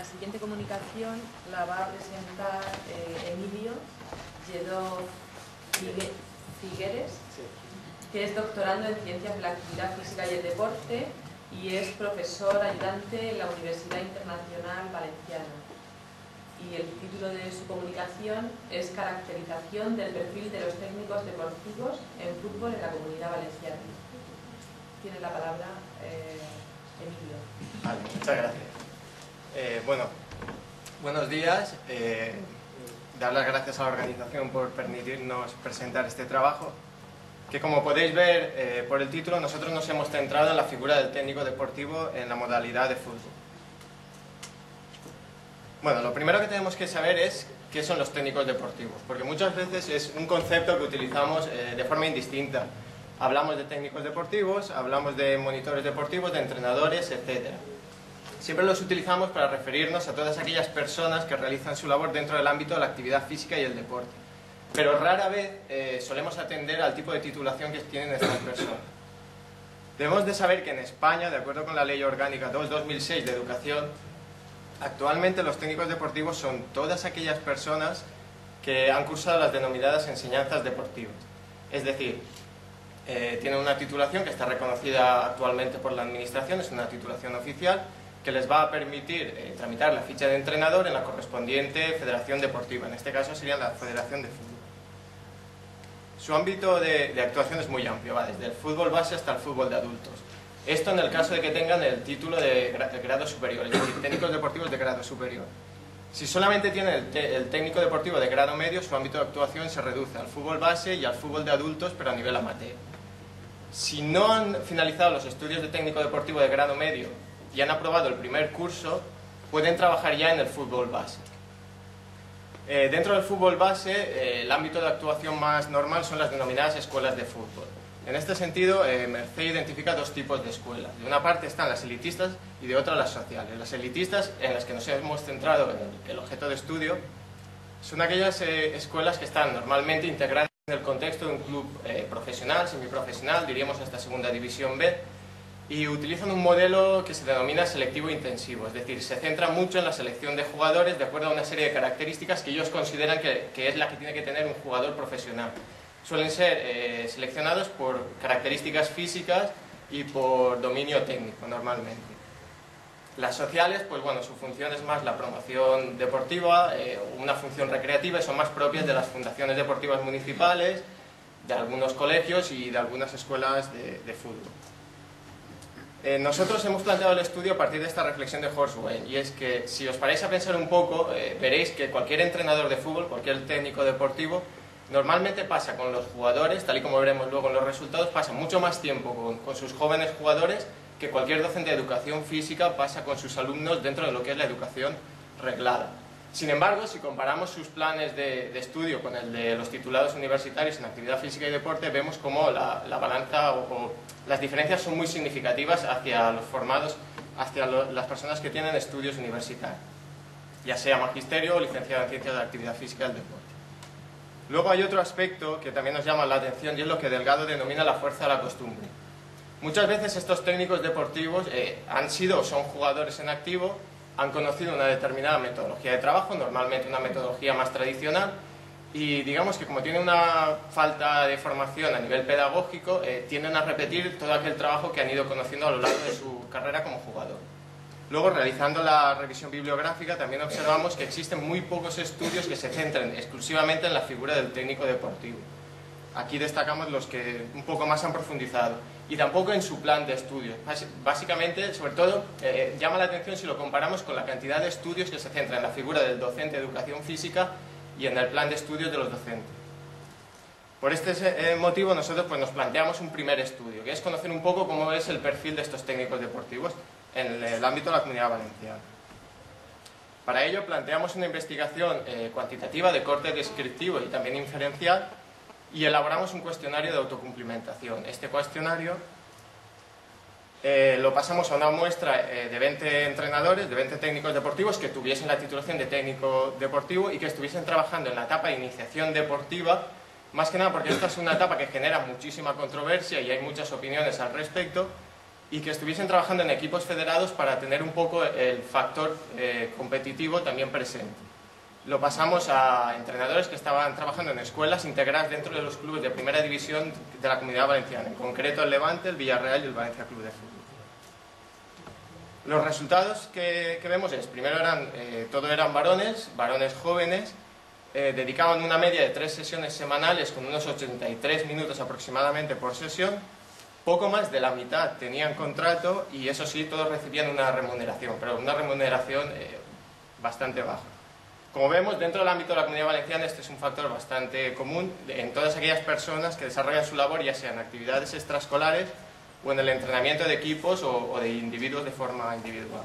La siguiente comunicación la va a presentar Emilio Lledó Figueres, que es doctorando en Ciencias de la Actividad Física y el Deporte y es profesor ayudante en la Universidad Internacional Valenciana. Y el título de su comunicación es Caracterización del perfil de los técnicos deportivos en fútbol en la Comunidad Valenciana. Tiene la palabra Emilio. Vale, muchas gracias. Buenos días. Dar las gracias a la organización por permitirnos presentar este trabajo, que como podéis ver por el título, nosotros nos hemos centrado en la figura del técnico deportivo en la modalidad de fútbol. Bueno, lo primero que tenemos que saber es qué son los técnicos deportivos, porque muchas veces es un concepto que utilizamos de forma indistinta. Hablamos de técnicos deportivos, hablamos de monitores deportivos, de entrenadores, etc. Siempre los utilizamos para referirnos a todas aquellas personas que realizan su labor dentro del ámbito de la actividad física y el deporte. Pero rara vez solemos atender al tipo de titulación que tienen estas personas. Debemos de saber que en España, de acuerdo con la Ley Orgánica 2/2006 de Educación, actualmente los técnicos deportivos son todas aquellas personas que han cursado las denominadas enseñanzas deportivas. Es decir, tienen una titulación que está reconocida actualmente por la Administración, es una titulación oficial, que les va a permitir tramitar la ficha de entrenador en la correspondiente federación deportiva, en este caso sería la Federación de Fútbol. Su ámbito de actuación es muy amplio, va desde el fútbol base hasta el fútbol de adultos. Esto en el caso de que tengan el título de grado superior, es decir, técnicos deportivos de grado superior. Si solamente tienen el técnico deportivo de grado medio, su ámbito de actuación se reduce al fútbol base y al fútbol de adultos, pero a nivel amateur. Si no han finalizado los estudios de técnico deportivo de grado medio y han aprobado el primer curso, pueden trabajar ya en el fútbol base. Dentro del fútbol base, el ámbito de actuación más normal son las denominadas escuelas de fútbol. En este sentido, Mercé identifica dos tipos de escuelas. De una parte están las elitistas y de otra las sociales. Las elitistas, en las que nos hemos centrado en el objeto de estudio, son aquellas escuelas que están normalmente integradas en el contexto de un club profesional, semiprofesional, diríamos hasta segunda división B, y utilizan un modelo que se denomina selectivo intensivo, es decir, se centra mucho en la selección de jugadores de acuerdo a una serie de características que ellos consideran que es la que tiene que tener un jugador profesional. Suelen ser seleccionados por características físicas y por dominio técnico normalmente. Las sociales, pues bueno, su función es más la promoción deportiva, una función recreativa, y son más propias de las fundaciones deportivas municipales, de algunos colegios y de algunas escuelas de fútbol. Nosotros hemos planteado el estudio a partir de esta reflexión de Horswell, y es que si os paráis a pensar un poco, veréis que cualquier entrenador de fútbol, cualquier técnico deportivo, normalmente pasa con los jugadores, tal y como veremos luego en los resultados, pasa mucho más tiempo con sus jóvenes jugadores que cualquier docente de educación física pasa con sus alumnos dentro de lo que es la educación reglada. Sin embargo, si comparamos sus planes de estudio con el de los titulados universitarios en actividad física y deporte, vemos cómo la balanza o las diferencias son muy significativas hacia los formados, hacia las personas que tienen estudios universitarios, ya sea magisterio o licenciado en ciencias de la actividad física y el deporte. Luego hay otro aspecto que también nos llama la atención y es lo que Delgado denomina la fuerza de la costumbre. Muchas veces estos técnicos deportivos han sido o son jugadores en activo, han conocido una determinada metodología de trabajo, normalmente una metodología más tradicional, y digamos que como tienen una falta de formación a nivel pedagógico, tienden a repetir todo aquel trabajo que han ido conociendo a lo largo de su carrera como jugador. Luego, realizando la revisión bibliográfica, también observamos que existen muy pocos estudios que se centren exclusivamente en la figura del técnico deportivo. Aquí destacamos los que un poco más han profundizado, y tampoco en su plan de estudios. Básicamente, sobre todo, llama la atención si lo comparamos con la cantidad de estudios que se centran en la figura del docente de educación física y en el plan de estudios de los docentes. Por este motivo nosotros nos planteamos un primer estudio, que es conocer un poco cómo es el perfil de estos técnicos deportivos en el ámbito de la Comunidad Valenciana. Para ello planteamos una investigación cuantitativa de corte descriptivo y también inferencial, y elaboramos un cuestionario de autocumplimentación. Este cuestionario lo pasamos a una muestra de 20 entrenadores, de 20 técnicos deportivos que tuviesen la titulación de técnico deportivo y que estuviesen trabajando en la etapa de iniciación deportiva, más que nada porque esta es una etapa que genera muchísima controversia y hay muchas opiniones al respecto, y que estuviesen trabajando en equipos federados para tener un poco el factor competitivo también presente. Lo pasamos a entrenadores que estaban trabajando en escuelas integradas dentro de los clubes de primera división de la Comunidad Valenciana, en concreto el Levante, el Villarreal y el Valencia Club de Fútbol. Los resultados que vemos es, primero todos eran varones jóvenes, dedicaban una media de 3 sesiones semanales con unos 83 minutos aproximadamente por sesión. Poco más de la mitad tenían contrato y eso sí, todos recibían una remuneración, pero una remuneración bastante baja. Como vemos, dentro del ámbito de la Comunidad Valenciana este es un factor bastante común en todas aquellas personas que desarrollan su labor, ya sea en actividades extraescolares o en el entrenamiento de equipos o de individuos de forma individual.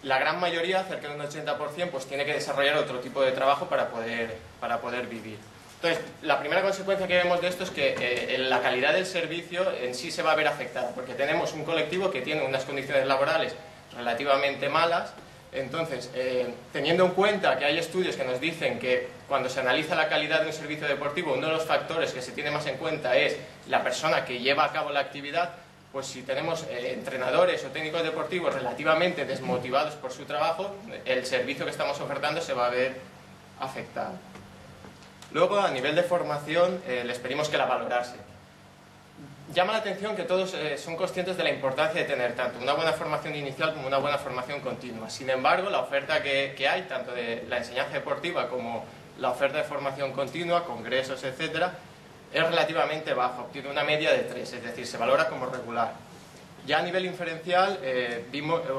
La gran mayoría, cerca de un 80%, pues tiene que desarrollar otro tipo de trabajo para poder vivir. Entonces, la primera consecuencia que vemos de esto es que la calidad del servicio en sí se va a ver afectada, porque tenemos un colectivo que tiene unas condiciones laborales relativamente malas. Entonces, teniendo en cuenta que hay estudios que nos dicen que cuando se analiza la calidad de un servicio deportivo, uno de los factores que se tiene más en cuenta es la persona que lleva a cabo la actividad, pues si tenemos entrenadores o técnicos deportivos relativamente desmotivados por su trabajo, el servicio que estamos ofertando se va a ver afectado. Luego, a nivel de formación, les pedimos que la valorase. Llama la atención que todos son conscientes de la importancia de tener tanto una buena formación inicial como una buena formación continua. Sin embargo, la oferta que hay, tanto de la enseñanza deportiva como la oferta de formación continua, congresos, etcétera, es relativamente baja, obtiene una media de 3, es decir, se valora como regular. Ya a nivel inferencial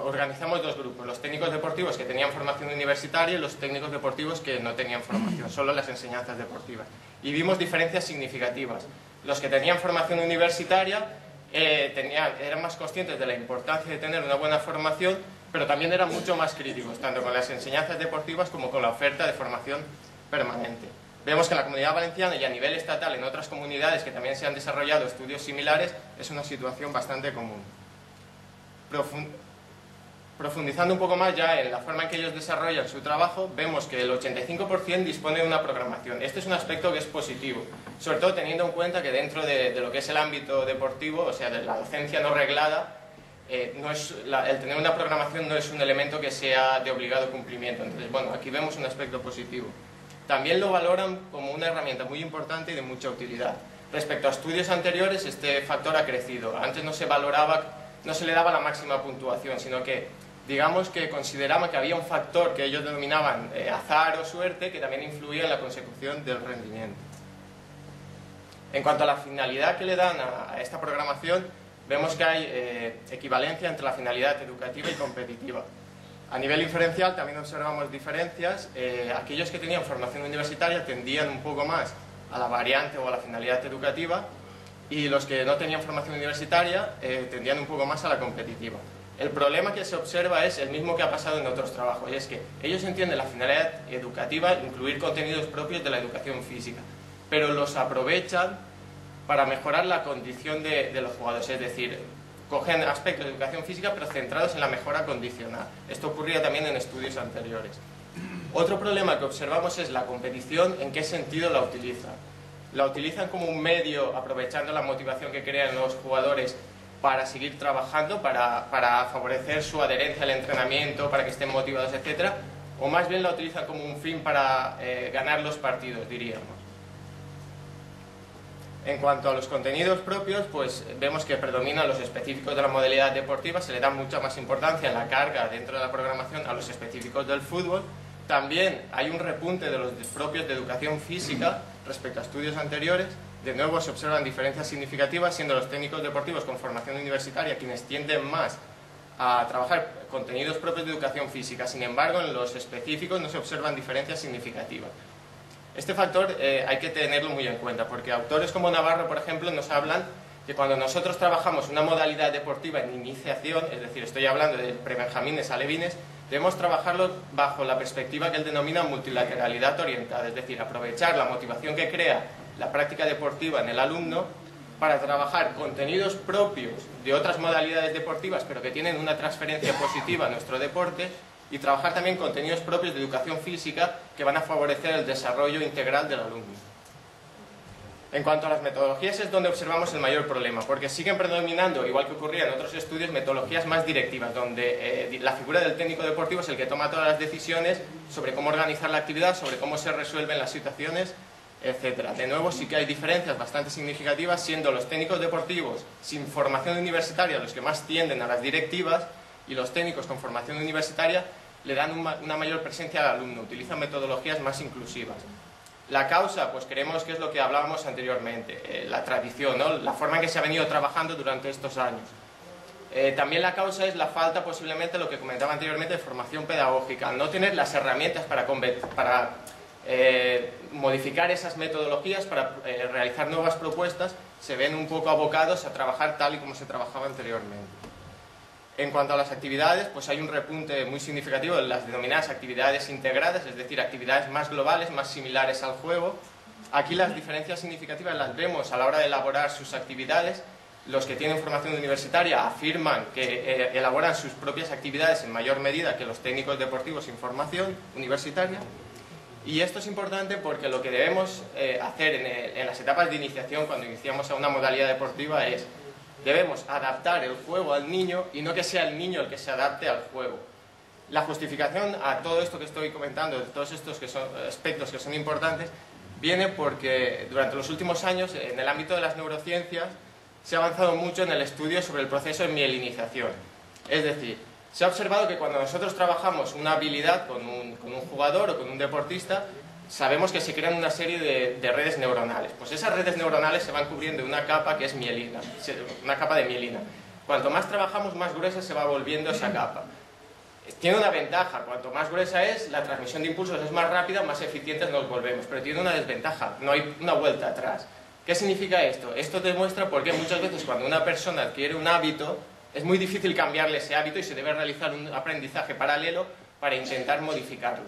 organizamos dos grupos, los técnicos deportivos que tenían formación universitaria y los técnicos deportivos que no tenían formación, solo las enseñanzas deportivas. Y vimos diferencias significativas. Los que tenían formación universitaria eran más conscientes de la importancia de tener una buena formación, pero también eran mucho más críticos, tanto con las enseñanzas deportivas como con la oferta de formación permanente. Vemos que en la Comunidad Valenciana y a nivel estatal en otras comunidades que también se han desarrollado estudios similares es una situación bastante común. Profundizando un poco más ya en la forma en que ellos desarrollan su trabajo, vemos que el 85% dispone de una programación. Este es un aspecto que es positivo, sobre todo teniendo en cuenta que dentro de lo que es el ámbito deportivo, o sea, de la docencia no reglada, el tener una programación no es un elemento que sea de obligado cumplimiento. Entonces, bueno, aquí vemos un aspecto positivo. También lo valoran como una herramienta muy importante y de mucha utilidad. Respecto a estudios anteriores, este factor ha crecido. Antes no se le daba la máxima puntuación, sino que, digamos que consideraban que había un factor que ellos denominaban azar o suerte, que también influía en la consecución del rendimiento. En cuanto a la finalidad que le dan a esta programación, vemos que hay equivalencia entre la finalidad educativa y competitiva. A nivel inferencial también observamos diferencias. Aquellos que tenían formación universitaria tendían un poco más a la variante o a la finalidad educativa y los que no tenían formación universitaria tendían un poco más a la competitiva. El problema que se observa es el mismo que ha pasado en otros trabajos, y es que ellos entienden la finalidad educativa, incluir contenidos propios de la educación física, pero los aprovechan para mejorar la condición de los jugadores, es decir, cogen aspectos de educación física pero centrados en la mejora condicional. Esto ocurría también en estudios anteriores. Otro problema que observamos es la competición, en qué sentido la utilizan. La utilizan como un medio, aprovechando la motivación que crean los jugadores para seguir trabajando, para favorecer su adherencia al entrenamiento, para que estén motivados, etc. O más bien la utilizan como un fin para ganar los partidos, diríamos. En cuanto a los contenidos propios, pues vemos que predominan los específicos de la modalidad deportiva, se le da mucha más importancia en la carga dentro de la programación a los específicos del fútbol. También hay un repunte de los propios de educación física respecto a estudios anteriores. De nuevo se observan diferencias significativas, siendo los técnicos deportivos con formación universitaria quienes tienden más a trabajar contenidos propios de educación física. Sin embargo, en los específicos no se observan diferencias significativas. Este factor hay que tenerlo muy en cuenta, porque autores como Navarro, por ejemplo, nos hablan que cuando nosotros trabajamos una modalidad deportiva en iniciación, es decir, estoy hablando de prebenjamines, alevines, debemos trabajarlo bajo la perspectiva que él denomina multilateralidad orientada, es decir, aprovechar la motivación que crea la práctica deportiva en el alumno para trabajar contenidos propios de otras modalidades deportivas, pero que tienen una transferencia positiva a nuestro deporte, y trabajar también contenidos propios de educación física que van a favorecer el desarrollo integral del alumno. En cuanto a las metodologías es donde observamos el mayor problema, porque siguen predominando, igual que ocurría en otros estudios, metodologías más directivas, donde la figura del técnico deportivo es el que toma todas las decisiones sobre cómo organizar la actividad, sobre cómo se resuelven las situaciones, etc. De nuevo, sí que hay diferencias bastante significativas, siendo los técnicos deportivos sin formación universitaria los que más tienden a las directivas, y los técnicos con formación universitaria le dan una mayor presencia al alumno, utilizan metodologías más inclusivas. La causa, pues creemos que es lo que hablábamos anteriormente, la tradición, ¿no? La forma en que se ha venido trabajando durante estos años. También la causa es la falta, posiblemente, lo que comentaba anteriormente, de formación pedagógica, no tener las herramientas para modificar esas metodologías, para realizar nuevas propuestas, se ven un poco abocados a trabajar tal y como se trabajaba anteriormente. En cuanto a las actividades, pues hay un repunte muy significativo en las denominadas actividades integradas, es decir, actividades más globales, más similares al juego. Aquí las diferencias significativas las vemos a la hora de elaborar sus actividades. Los que tienen formación universitaria afirman que elaboran sus propias actividades en mayor medida que los técnicos deportivos sin formación universitaria. Y esto es importante porque lo que debemos hacer en las etapas de iniciación, cuando iniciamos a una modalidad deportiva, es debemos adaptar el juego al niño y no que sea el niño el que se adapte al juego. La justificación a todo esto que estoy comentando, de todos estos aspectos que son importantes, viene porque durante los últimos años, en el ámbito de las neurociencias, se ha avanzado mucho en el estudio sobre el proceso de mielinización. Es decir, se ha observado que cuando nosotros trabajamos una habilidad con un jugador o con un deportista, sabemos que se crean una serie de redes neuronales. Pues esas redes neuronales se van cubriendo de una capa que es mielina, una capa de mielina. Cuanto más trabajamos, más gruesa se va volviendo esa capa. Tiene una ventaja: cuanto más gruesa es, la transmisión de impulsos es más rápida, más eficientes nos volvemos. Pero tiene una desventaja: no hay una vuelta atrás. ¿Qué significa esto? Esto demuestra por qué muchas veces cuando una persona adquiere un hábito, es muy difícil cambiarle ese hábito y se debe realizar un aprendizaje paralelo para intentar modificarlo.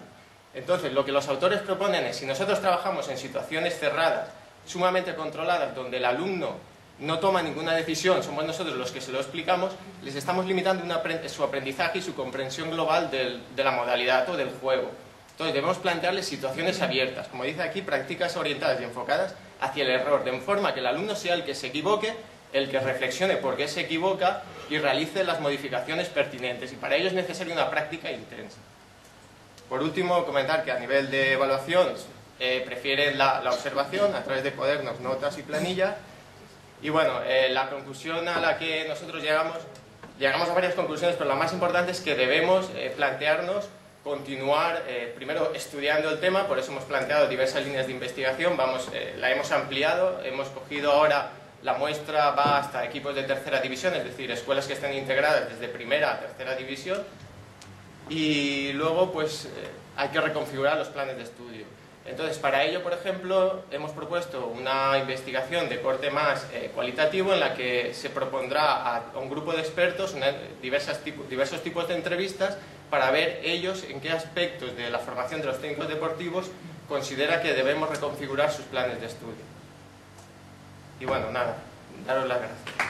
Entonces, lo que los autores proponen es, si nosotros trabajamos en situaciones cerradas, sumamente controladas, donde el alumno no toma ninguna decisión, somos nosotros los que se lo explicamos, les estamos limitando su aprendizaje y su comprensión global de la modalidad o del juego. Entonces, debemos plantearles situaciones abiertas, como dice aquí, prácticas orientadas y enfocadas hacia el error, de forma que el alumno sea el que se equivoque, el que reflexione por qué se equivoca y realice las modificaciones pertinentes. Y para ello es necesaria una práctica intensa. Por último, comentar que a nivel de evaluación prefieren la observación a través de cuadernos, notas y planillas. Y bueno, la conclusión a la que nosotros llegamos a varias conclusiones, pero la más importante es que debemos plantearnos continuar primero estudiando el tema. Por eso hemos planteado diversas líneas de investigación, la hemos ampliado, hemos cogido ahora, la muestra va hasta equipos de tercera división, es decir, escuelas que estén integradas desde primera a tercera división. Y luego pues hay que reconfigurar los planes de estudio. Entonces, para ello, por ejemplo, hemos propuesto una investigación de corte más cualitativo, en la que se propondrá a un grupo de expertos diversos tipos de entrevistas para ver ellos en qué aspectos de la formación de los técnicos deportivos considera que debemos reconfigurar sus planes de estudio. Y bueno, nada, daros las gracias.